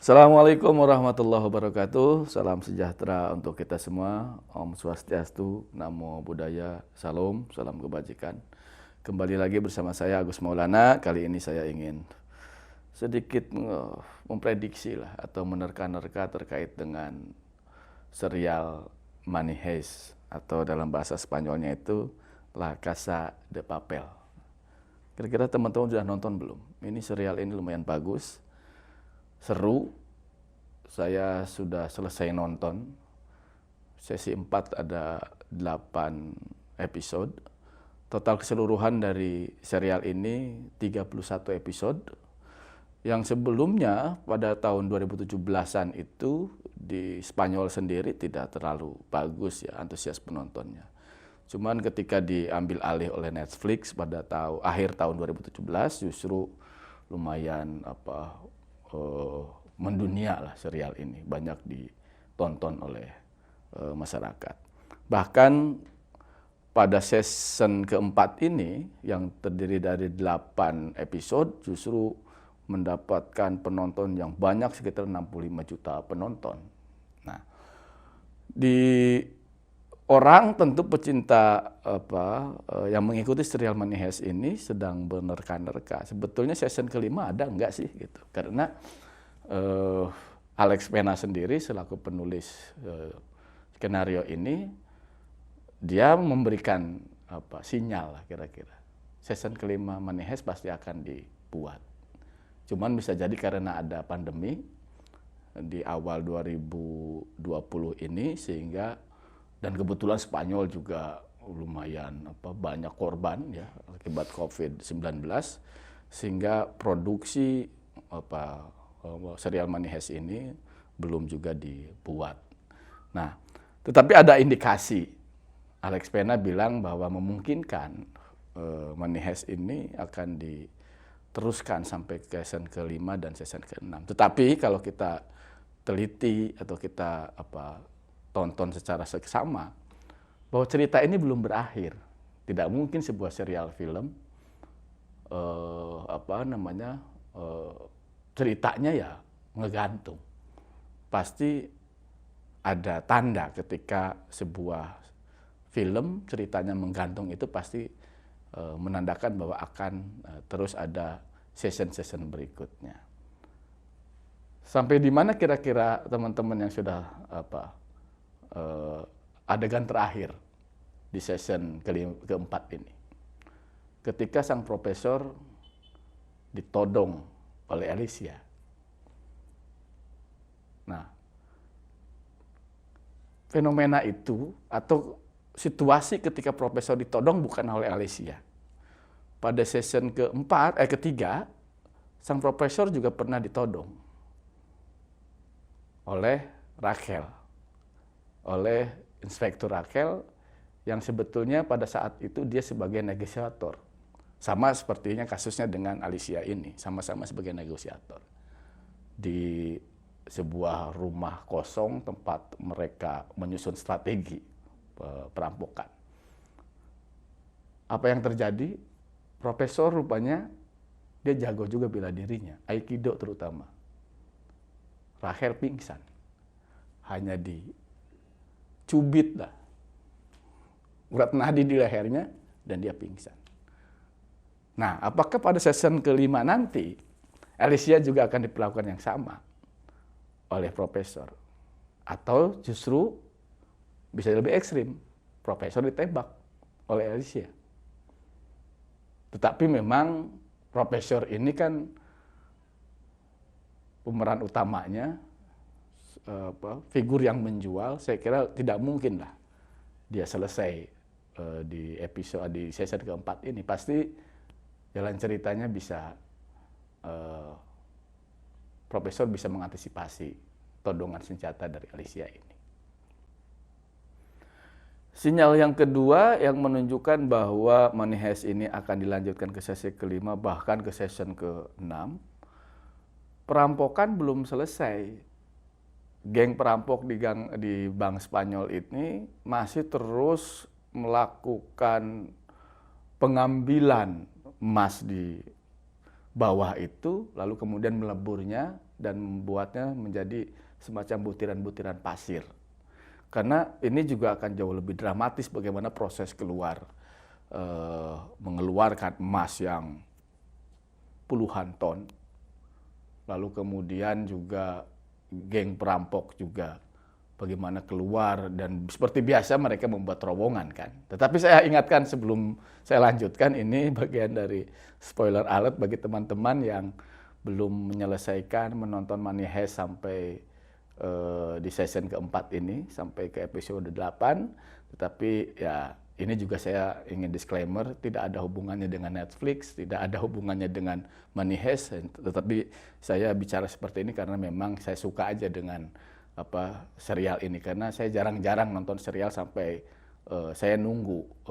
Assalamualaikum warahmatullahi wabarakatuh. Salam sejahtera untuk kita semua. Om Swastiastu, Namo Buddhaya, Salam, salam kebajikan. Kembali lagi bersama saya Agus Maulana. Kali ini saya ingin sedikit memprediksi lah atau menerka-nerka terkait dengan serial Money Heist atau dalam bahasa Spanyolnya itu La Casa de Papel. Kira-kira teman-teman sudah nonton belum? Ini serial ini lumayan bagus, seru. Saya sudah selesai nonton. Sesi 4 ada 8 episode. Total keseluruhan dari serial ini 31 episode. Yang sebelumnya pada tahun 2017-an itu di Spanyol sendiri tidak terlalu bagus ya antusias penontonnya. Cuman ketika diambil alih oleh Netflix pada akhir tahun 2017 justru lumayan mendunia lah serial ini, banyak ditonton oleh masyarakat. Bahkan pada season keempat ini yang terdiri dari 8 episode justru mendapatkan penonton yang banyak, sekitar 65 juta penonton. Nah, orang tentu pecinta yang mengikuti serial Money Heist ini sedang menerka-nerka. Sebetulnya season kelima ada enggak sih gitu? Karena Alex Pena sendiri selaku penulis skenario ini, dia memberikan sinyal lah kira-kira season kelima Money Heist pasti akan dibuat. Cuman bisa jadi karena ada pandemi di awal 2020 ini sehingga, dan kebetulan Spanyol juga lumayan banyak korban ya akibat COVID-19 sehingga produksi serial Money Heist ini belum juga dibuat. Nah, tetapi ada indikasi. Alex Pena bilang bahwa memungkinkan Money Heist ini akan diteruskan sampai ke season ke-5 dan season ke-6. Tetapi kalau kita teliti atau kita tonton secara seksama bahwa cerita ini belum berakhir. Tidak mungkin sebuah serial film ceritanya ya ngegantung. Pasti ada tanda ketika sebuah film ceritanya menggantung, itu pasti menandakan bahwa akan terus ada season-season berikutnya. Sampai di mana kira-kira teman-teman yang sudah adegan terakhir di season keempat ini? Ketika sang profesor ditodong oleh Alicia. Nah, fenomena itu atau situasi ketika profesor ditodong bukan oleh Alicia. Pada season ketiga, sang profesor juga pernah ditodong oleh Rachel, oleh Inspektur Rachel yang sebetulnya pada saat itu dia sebagai negosiator. Sama sepertinya kasusnya dengan Alicia ini, sama-sama sebagai negosiator. Di sebuah rumah kosong tempat mereka menyusun strategi perampokan. Apa yang terjadi? Profesor rupanya dia jago juga bela dirinya, Aikido terutama. Rachel pingsan. Hanya dicubit lah urat nadi di lehernya dan dia pingsan. Nah, apakah pada season kelima nanti Alicia juga akan diperlakukan yang sama oleh profesor? Atau justru bisa lebih ekstrim, profesor ditembak oleh Alicia. Tetapi memang profesor ini kan pemeran utamanya, figur yang menjual, saya kira tidak mungkin lah dia selesai di season keempat ini. Pasti jalan ceritanya bisa profesor bisa mengantisipasi todongan senjata dari Alicia ini. Sinyal yang kedua yang menunjukkan bahwa Money Heist ini akan dilanjutkan ke sesi kelima bahkan ke season ke-6. Perampokan belum selesai. Geng perampok di Bank Spanyol ini masih terus melakukan pengambilan emas di bawah itu, lalu kemudian meleburnya dan membuatnya menjadi semacam butiran-butiran pasir. Karena ini juga akan jauh lebih dramatis bagaimana proses mengeluarkan emas yang puluhan ton. Lalu kemudian juga geng perampok juga bagaimana keluar, dan seperti biasa mereka membuat terowongan kan. Tetapi saya ingatkan sebelum saya lanjutkan, ini bagian dari spoiler alert bagi teman-teman yang belum menyelesaikan menonton Money Heist sampai di season keempat ini, sampai ke episode 8. Tetapi ya ini juga saya ingin disclaimer, tidak ada hubungannya dengan Netflix, tidak ada hubungannya dengan Money Heist. Tetapi saya bicara seperti ini karena memang saya suka aja dengan serial ini, karena saya jarang-jarang nonton serial sampai saya nunggu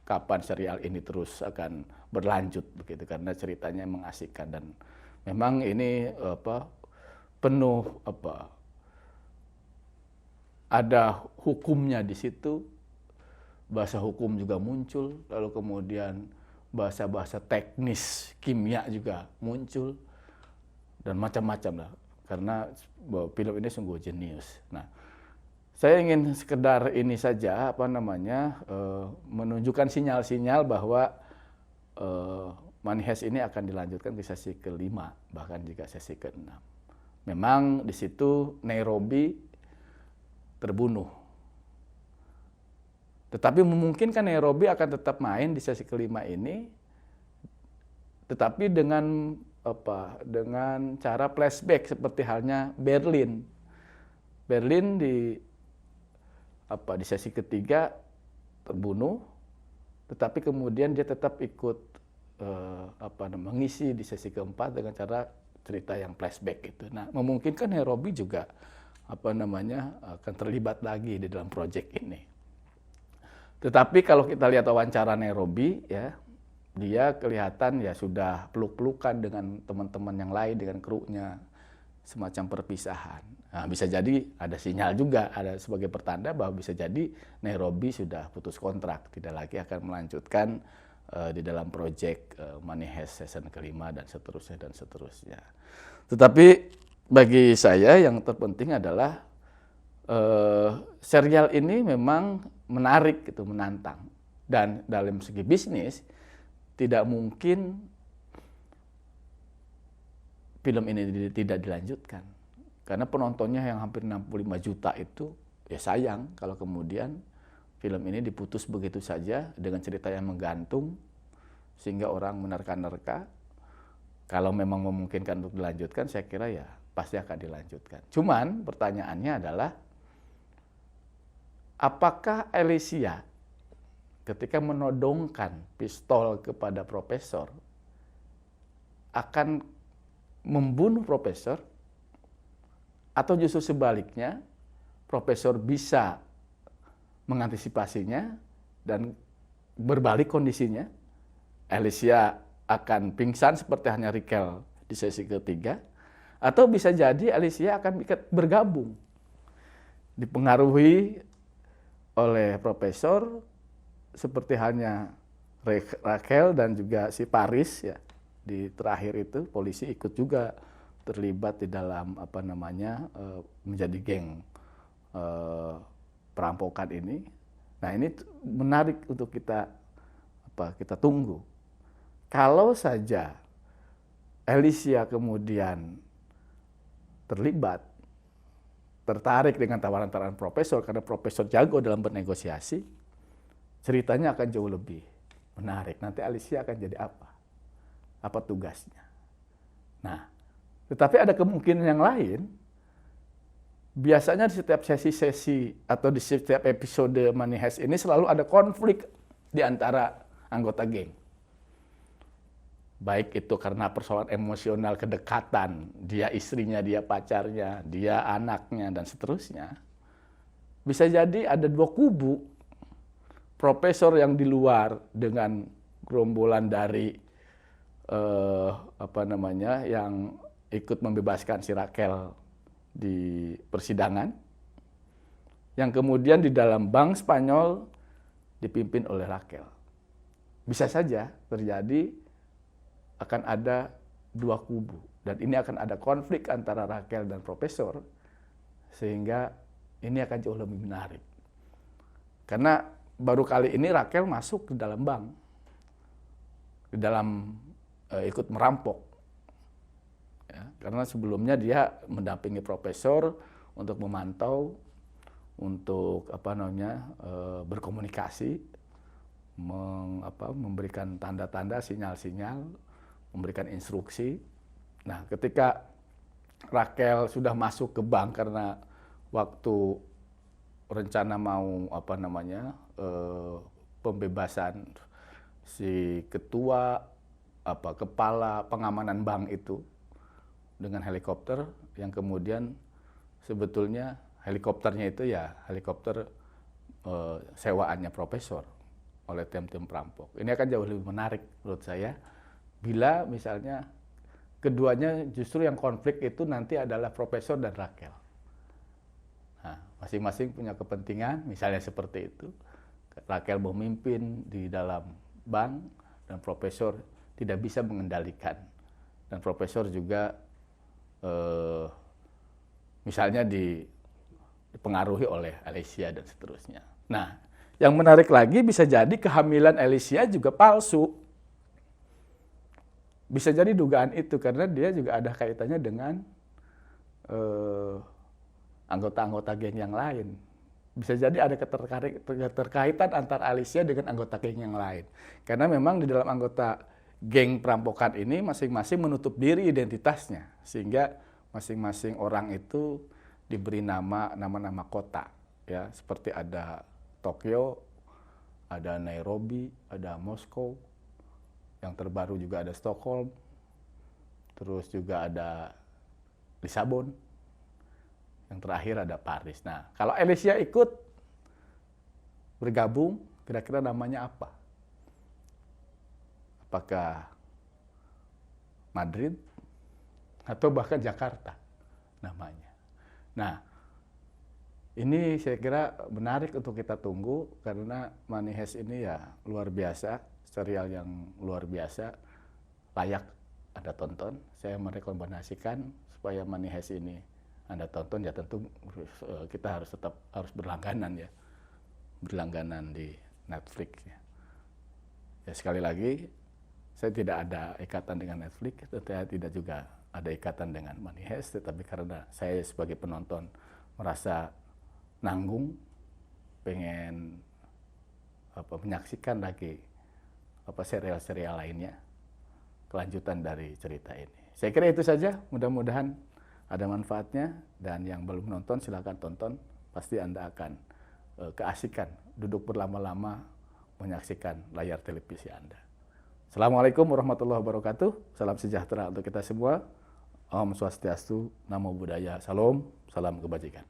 kapan serial ini terus akan berlanjut begitu, karena ceritanya mengasihkan dan memang ini penuh ada hukumnya di situ, bahasa hukum juga muncul, lalu kemudian bahasa-bahasa teknis kimia juga muncul dan macam-macam lah. Karena film ini sungguh jenius. Nah, saya ingin sekedar ini saja menunjukkan sinyal-sinyal bahwa Money Heist ini akan dilanjutkan ke sesi ke-5, bahkan juga sesi ke-6. Memang di situ Nairobi terbunuh. Tetapi memungkinkan Nairobi akan tetap main di sesi ke-5 ini, tetapi dengan cara flashback seperti halnya Berlin. Berlin di sesi ketiga terbunuh, tetapi kemudian dia tetap ikut mengisi di sesi keempat dengan cara cerita yang flashback itu. Nah, memungkinkan Nairobi juga akan terlibat lagi di dalam proyek ini. Tetapi kalau kita lihat wawancara Nairobi, ya, dia kelihatan ya sudah peluk-pelukan dengan teman-teman yang lain, dengan krunya, semacam perpisahan. Nah, bisa jadi ada sinyal juga, ada sebagai pertanda bahwa bisa jadi Nairobi sudah putus kontrak, tidak lagi akan melanjutkan di dalam proyek Money Heist season ke-5 dan seterusnya dan seterusnya. Tetapi bagi saya yang terpenting adalah serial ini memang menarik, gitu, menantang, dan dalam segi bisnis tidak mungkin film ini tidak dilanjutkan. Karena penontonnya yang hampir 65 juta itu, ya sayang kalau kemudian film ini diputus begitu saja dengan cerita yang menggantung, sehingga orang menerka-nerka. Kalau memang memungkinkan untuk dilanjutkan, saya kira ya pasti akan dilanjutkan. Cuman pertanyaannya adalah, apakah Alicia ketika menodongkan pistol kepada profesor akan membunuh profesor, atau justru sebaliknya profesor bisa mengantisipasinya dan berbalik kondisinya, Alicia akan pingsan seperti halnya Raquel di sesi ketiga, atau bisa jadi Alicia akan bergabung, dipengaruhi oleh profesor seperti halnya Raquel dan juga si Paris, ya, di terakhir itu polisi ikut juga terlibat di dalam menjadi geng perampokan ini. Nah, ini menarik untuk kita tunggu. Kalau saja Alicia kemudian tertarik dengan tawaran-tawaran profesor, karena profesor jago dalam bernegosiasi, ceritanya akan jauh lebih menarik. Nanti Alicia akan jadi apa? Apa tugasnya? Nah, tetapi ada kemungkinan yang lain. Biasanya di setiap sesi-sesi atau di setiap episode Money Heist ini selalu ada konflik di antara anggota geng. Baik itu karena persoalan emosional, kedekatan, dia istrinya, dia pacarnya, dia anaknya, dan seterusnya. Bisa jadi ada dua kubu. Profesor yang di luar dengan gerombolan dari yang ikut membebaskan si Raquel di persidangan, yang kemudian di dalam bank Spanyol dipimpin oleh Raquel. Bisa saja terjadi akan ada dua kubu. Dan ini akan ada konflik antara Rachel dan Profesor, sehingga ini akan jauh lebih menarik. Karena baru kali ini Rachel masuk ke dalam bank, di dalam ikut merampok. Ya, karena sebelumnya dia mendampingi Profesor untuk memantau, untuk berkomunikasi, memberikan tanda-tanda, sinyal-sinyal, memberikan instruksi. Nah, ketika Rachel sudah masuk ke bank karena waktu rencana mau pembebasan si ketua kepala pengamanan bank itu dengan helikopter, yang kemudian sebetulnya helikopternya itu ya helikopter sewaannya Profesor oleh tim-tim perampok. Ini akan jauh lebih menarik menurut saya bila misalnya keduanya justru yang konflik itu nanti adalah Profesor dan Rachel. Nah, masing-masing punya kepentingan, misalnya seperti itu. Rachel memimpin di dalam bank dan Profesor tidak bisa mengendalikan. Dan Profesor juga misalnya dipengaruhi oleh Alicia dan seterusnya. Nah, yang menarik lagi bisa jadi kehamilan Alicia juga palsu. Bisa jadi dugaan itu karena dia juga ada kaitannya dengan anggota-anggota geng yang lain. Bisa jadi ada keterkaitan antara Alicia dengan anggota geng yang lain. Karena memang di dalam anggota geng perampokan ini masing-masing menutup diri identitasnya. Sehingga masing-masing orang itu diberi nama-nama kota. Ya, seperti ada Tokyo, ada Nairobi, ada Moskow. Yang terbaru juga ada Stockholm, terus juga ada Lisabon, yang terakhir ada Paris. Nah, kalau Alicia ikut bergabung, kira-kira namanya apa? Apakah Madrid atau bahkan Jakarta namanya? Nah, ini saya kira menarik untuk kita tunggu karena Money Heist ini ya luar biasa. Serial yang luar biasa, layak Anda tonton. Saya merekomendasikan supaya Money Heist ini Anda tonton, ya tentu kita harus berlangganan ya, berlangganan di Netflix ya. Ya sekali lagi, saya tidak ada ikatan dengan Netflix, saya tidak juga ada ikatan dengan Money Heist, tetapi karena saya sebagai penonton merasa nanggung, pengen menyaksikan lagi serial-serial lainnya, kelanjutan dari cerita ini. Saya kira itu saja, mudah-mudahan ada manfaatnya, dan yang belum nonton silakan tonton, pasti Anda akan keasikan duduk berlama-lama menyaksikan layar televisi Anda. Assalamualaikum warahmatullahi wabarakatuh, salam sejahtera untuk kita semua, Om Swastiastu, Namo Buddhaya, Salam, salam kebajikan.